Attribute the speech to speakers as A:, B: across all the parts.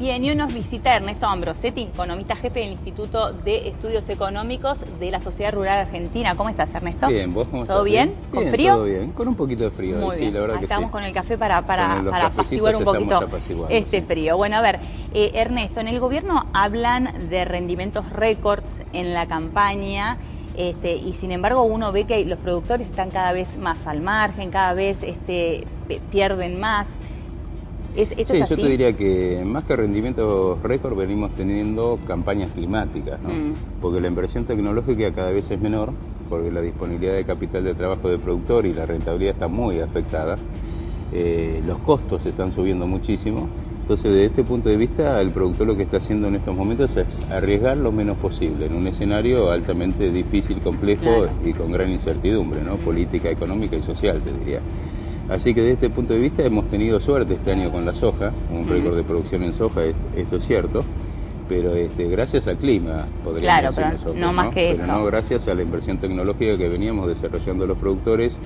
A: Bien, y hoy nos visita Ernesto Ambrosetti, economista jefe del Instituto de Estudios Económicos de la Sociedad Rural Argentina. ¿Cómo estás, Ernesto?
B: Bien, ¿vos cómo estás?
A: ¿Todo bien? ¿Con
B: Bien,
A: frío?
B: todo bien, con un poquito de frío.
A: Muy
B: sí,
A: bien,
B: la verdad
A: acá
B: que
A: estamos
B: sí.
A: con el café para
B: Los
A: apaciguar un poquito este
B: sí.
A: frío. Bueno, a ver, Ernesto, en el gobierno hablan de rendimientos récords en la campaña. Y sin embargo uno ve que los productores están cada vez más al margen, cada vez pierden más. ¿Esto es así?
B: Yo te diría que más que rendimientos récord venimos teniendo campañas climáticas, ¿no? Porque la inversión tecnológica cada vez es menor, porque la disponibilidad de capital de trabajo del productor y la rentabilidad está muy afectada. Los costos están subiendo muchísimo. Entonces, desde este punto de vista, el productor lo que está haciendo en estos momentos es arriesgar lo menos posible en un escenario altamente difícil, complejo, claro, y con gran incertidumbre, ¿no? Política, económica y social, te diría. Así que desde este punto de vista hemos tenido suerte este año con la soja, un récord de producción en soja, esto es cierto, pero gracias al clima, podríamos decir nosotros,
A: no más que eso.
B: Pero no gracias a la inversión tecnológica que veníamos desarrollando los productores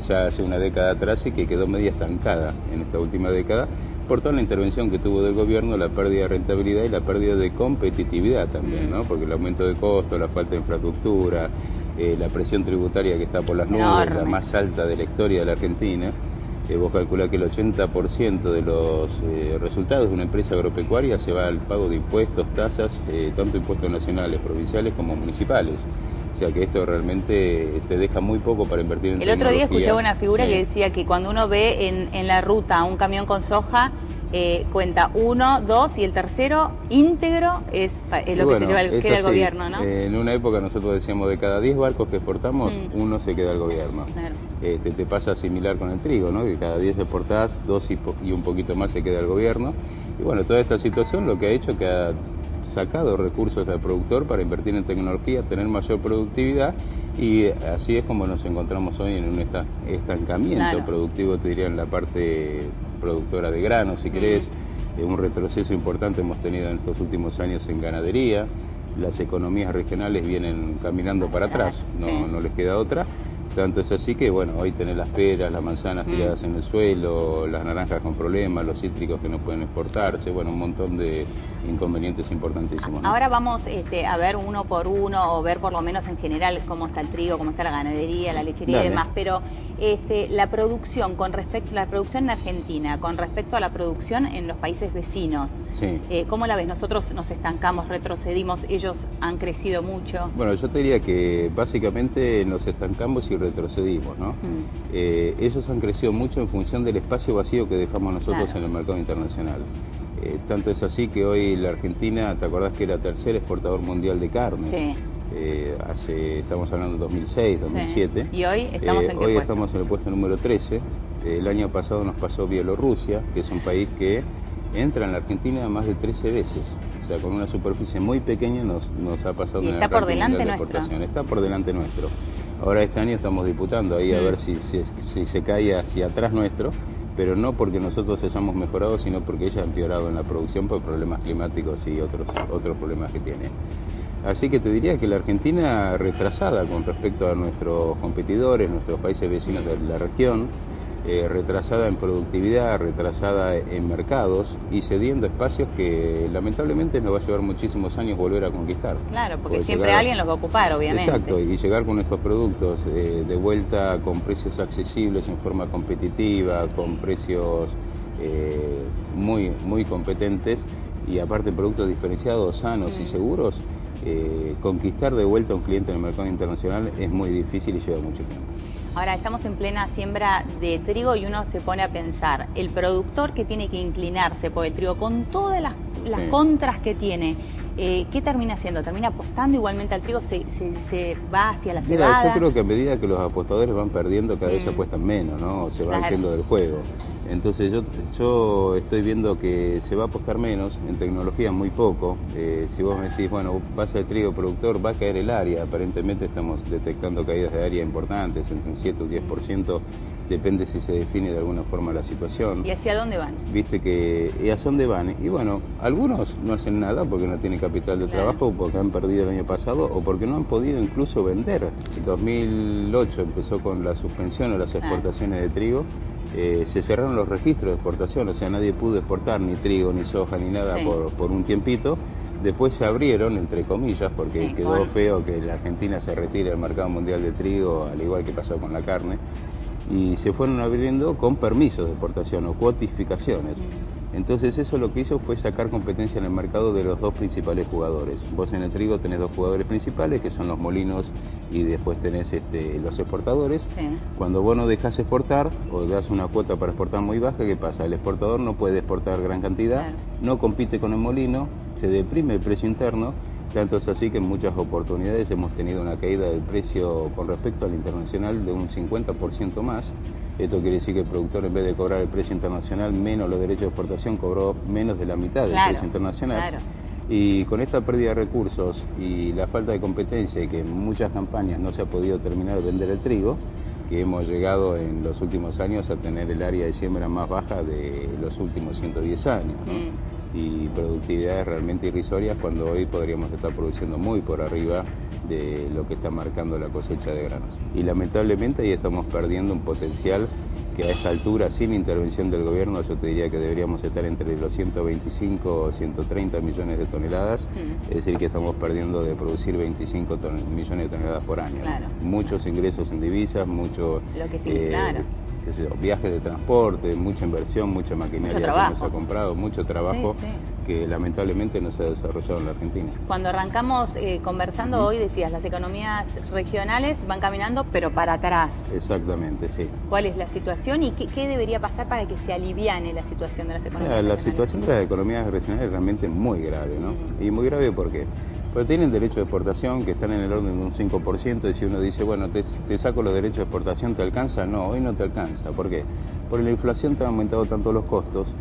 B: ya hace una década atrás y que quedó media estancada en esta última década por toda la intervención que tuvo del gobierno, la pérdida de rentabilidad y la pérdida de competitividad también, ¿no? Porque el aumento de costos, la falta de infraestructura, la presión tributaria que está por las nubes, la más alta de la historia de la Argentina. Vos calculás que el 80% de los resultados de una empresa agropecuaria se va al pago de impuestos, tasas, tanto impuestos nacionales, provinciales como municipales. O sea que esto realmente te deja muy poco para invertir en tecnología.
A: El otro día escuchaba una figura que decía que cuando uno ve en la ruta un camión con soja, cuenta 1, 2 y el tercero íntegro es lo que se lleva queda el gobierno, ¿no?
B: En una época nosotros decíamos de cada 10 barcos que exportamos, uno se queda al gobierno. Claro. Te pasa similar con el trigo, ¿no? Que cada 10 exportás, 2 y un poquito más se queda al gobierno. Y bueno, toda esta situación lo que ha hecho que ha sacado recursos al productor para invertir en tecnología, tener mayor productividad, y así es como nos encontramos hoy en un estancamiento productivo, te diría, en la parte productora de granos, si querés. Un retroceso importante hemos tenido en estos últimos años en ganadería. Las economías regionales vienen caminando para atrás, no les queda otra. Tanto es así que, bueno, hoy tenés las peras, las manzanas tiradas en el suelo, las naranjas con problemas, los cítricos que no pueden exportarse, bueno, un montón de inconvenientes importantísimos, ¿no?
A: Ahora vamos a ver uno por uno, o ver por lo menos en general cómo está el trigo, cómo está la ganadería, la lechería y demás, pero la producción en Argentina con respecto a la producción en los países vecinos, ¿cómo la ves? Nosotros nos estancamos, retrocedimos, ellos han crecido mucho.
B: Bueno, yo te diría que básicamente nos estancamos y retrocedimos, ¿no? Ellos han crecido mucho en función del espacio vacío que dejamos nosotros en el mercado internacional. Tanto es así que hoy la Argentina, ¿te acordás que era tercer exportador mundial de carne?
A: Sí.
B: Estamos hablando de 2006, 2007.
A: ¿Y hoy estamos en qué
B: Hoy
A: puesto?
B: estamos en el puesto número 13. El año pasado nos pasó Bielorrusia, que es un país que entra en la Argentina más de 13 veces. O sea, con una superficie muy pequeña nos ha pasado en el
A: ranking mundial de exportación.
B: Está por delante nuestro. Ahora este año estamos disputando ahí a ver si se cae hacia atrás nuestro, pero no porque nosotros hayamos mejorado, sino porque ella ha empeorado en la producción por problemas climáticos y otros problemas que tiene. Así que te diría que la Argentina retrasada con respecto a nuestros competidores, nuestros países vecinos de la región, retrasada en productividad, retrasada en mercados y cediendo espacios que lamentablemente nos va a llevar muchísimos años volver a conquistar.
A: Claro, porque siempre alguien los va a ocupar, obviamente.
B: Exacto, y llegar con estos productos de vuelta con precios accesibles en forma competitiva, con precios muy competentes y aparte productos diferenciados, sanos y seguros. Conquistar de vuelta a un cliente en el mercado internacional es muy difícil y lleva mucho tiempo.
A: Ahora estamos en plena siembra de trigo y uno se pone a pensar, el productor que tiene que inclinarse por el trigo con todas las contras que tiene, ¿qué termina haciendo? ¿Termina apostando igualmente al trigo? ¿Se va hacia la cebada?
B: Mira, yo creo que a medida que los apostadores van perdiendo, cada vez se apuestan menos, ¿no? Se van yendo del juego. Entonces yo estoy viendo que se va a apostar menos, en tecnología muy poco. Si vos me decís, bueno, pasa el trigo productor, va a caer el área. Aparentemente estamos detectando caídas de área importantes, entre un 7 o 10%, depende si se define de alguna forma la situación.
A: ¿Y hacia dónde van?
B: Viste que, ¿y hacia dónde van? Y bueno, algunos no hacen nada porque no tienen capital de trabajo, porque han perdido el año pasado o porque no han podido incluso vender. En 2008 empezó con la suspensión de las exportaciones de trigo se cerraron los registros de exportación, o sea, nadie pudo exportar ni trigo, ni soja, ni nada por un tiempito. Después se abrieron, entre comillas, porque quedó feo que la Argentina se retire del mercado mundial de trigo, al igual que pasó con la carne, y se fueron abriendo con permisos de exportación o cuotificaciones. Entonces eso lo que hizo fue sacar competencia en el mercado de los dos principales jugadores. Vos en el trigo tenés dos jugadores principales, que son los molinos y después tenés los exportadores. Cuando vos no dejás exportar o das una cuota para exportar muy baja, ¿qué pasa? El exportador no puede exportar gran cantidad, no compite con el molino, se deprime el precio interno. Tanto es así que en muchas oportunidades hemos tenido una caída del precio con respecto al internacional de un 50% más. Esto quiere decir que el productor, en vez de cobrar el precio internacional menos los derechos de exportación, cobró menos de la mitad del precio internacional. Y con esta pérdida de recursos y la falta de competencia y que en muchas campañas no se ha podido terminar de vender el trigo, que hemos llegado en los últimos años a tener el área de siembra más baja de los últimos 110 años, ¿no? Y productividades realmente irrisorias, cuando hoy podríamos estar produciendo muy por arriba de lo que está marcando la cosecha de granos. Y lamentablemente ahí estamos perdiendo un potencial que a esta altura, sin intervención del gobierno, yo te diría que deberíamos estar entre los 125 o 130 millones de toneladas, es decir, que estamos perdiendo de producir 25 millones de toneladas por año. Muchos ingresos en divisas, mucho viajes de transporte, mucha inversión, mucha maquinaria que nos ha comprado, mucho trabajo que lamentablemente no se ha desarrollado en la Argentina.
A: Cuando arrancamos conversando hoy decías, las economías regionales van caminando pero para atrás.
B: Exactamente, sí.
A: ¿Cuál es la situación y qué debería pasar para que se aliviane la situación de las economías
B: regionales? La situación de las economías regionales es realmente muy grave, ¿no? Y muy grave ¿por qué? Porque tienen derechos de exportación que están en el orden de un 5%, y si uno dice, bueno, te saco los derechos de exportación, ¿te alcanza? No, hoy no te alcanza. ¿Por qué? Porque la inflación te ha aumentado tanto los costos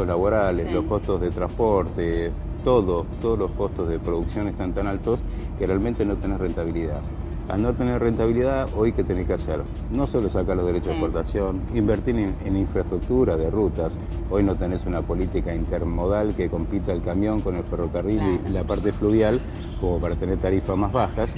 B: laborales, los costos de transporte, todos los costos de producción están tan altos que realmente no tenés rentabilidad. Al no tener rentabilidad, hoy ¿qué tenés que hacer? No solo sacar los derechos de exportación, invertir en infraestructura de rutas. Hoy no tenés una política intermodal que compita el camión con el ferrocarril y la parte fluvial como para tener tarifas más bajas.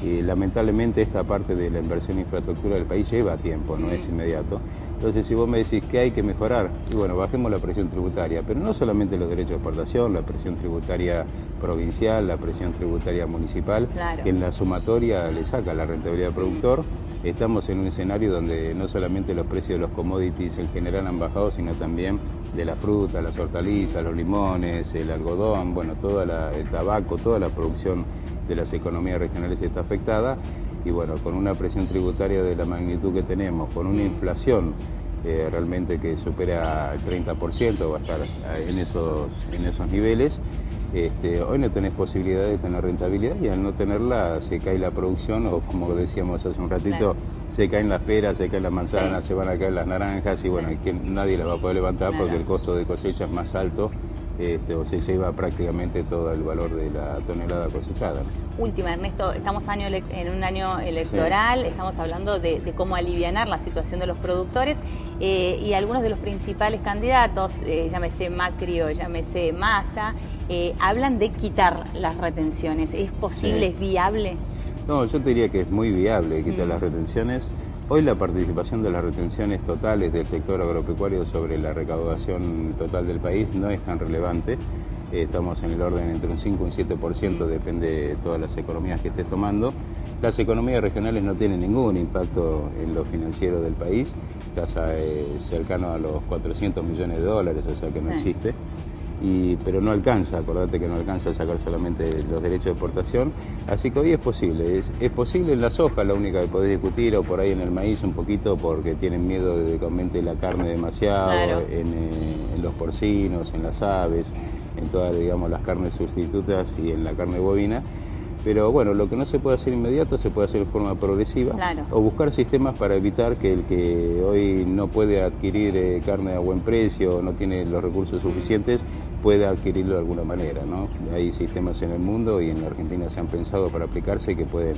B: Y lamentablemente esta parte de la inversión en infraestructura del país lleva tiempo, no es inmediato. Entonces, si vos me decís que hay que mejorar, y bueno, bajemos la presión tributaria, pero no solamente los derechos de exportación, la presión tributaria provincial, la presión tributaria municipal, que en la sumatoria le saca la rentabilidad al productor. Estamos en un escenario donde no solamente los precios de los commodities en general han bajado, sino también de la fruta, las hortalizas, los limones, el algodón, bueno, el tabaco, toda la producción de las economías regionales está afectada. Y bueno, con una presión tributaria de la magnitud que tenemos, con una inflación realmente que supera el 30%, va a estar en esos niveles, hoy no tenés posibilidad de tener rentabilidad, y al no tenerla se cae la producción, o como decíamos hace un ratito, se caen las peras, se caen las manzanas, se van a caer las naranjas, y bueno, nadie las va a poder levantar porque el costo de cosecha es más alto, o se lleva prácticamente todo el valor de la tonelada cosechada.
A: Última, Ernesto, estamos en un año electoral, estamos hablando de cómo alivianar la situación de los productores, y algunos de los principales candidatos, llámese Macri o llámese Massa, hablan de quitar las retenciones. ¿Es posible, es viable?
B: No, yo te diría que es muy viable quitar las retenciones. Hoy la participación de las retenciones totales del sector agropecuario sobre la recaudación total del país no es tan relevante. Estamos en el orden entre un 5 y un 7%, depende de todas las economías que estés tomando. Las economías regionales no tienen ningún impacto en lo financiero del país, está cercano a los 400 millones de dólares, o sea que no existe. Pero no alcanza, acordate que no alcanza a sacar solamente los derechos de exportación, así que hoy es posible. Es posible en la soja, la única que podés discutir, o por ahí en el maíz un poquito, porque tienen miedo de que aumente la carne demasiado, en los porcinos, en las aves, en todas, digamos, las carnes sustitutas y en la carne bovina. Pero bueno, lo que no se puede hacer inmediato se puede hacer de forma progresiva, o buscar sistemas para evitar que el que hoy no puede adquirir carne a buen precio o no tiene los recursos suficientes pueda adquirirlo de alguna manera, ¿no? Hay sistemas en el mundo y en la Argentina se han pensado para aplicarse que pueden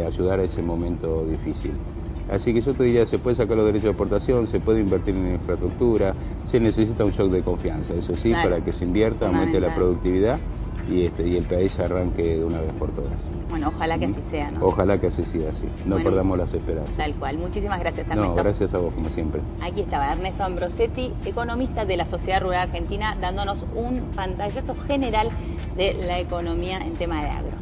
B: ayudar a ese momento difícil. Así que yo te diría, se puede sacar los derechos de exportación, se puede invertir en infraestructura, se necesita un shock de confianza, eso sí, para que se invierta, aumente la productividad. y el país arranque de una vez por todas.
A: Bueno, ojalá que así sea, ¿no?
B: Ojalá que así sea, sí. No perdamos las esperanzas.
A: Tal cual. Muchísimas gracias, Ernesto.
B: No, gracias a vos, como siempre.
A: Aquí estaba Ernesto Ambrosetti, economista de la Sociedad Rural Argentina, dándonos un pantallazo general de la economía en tema de agro.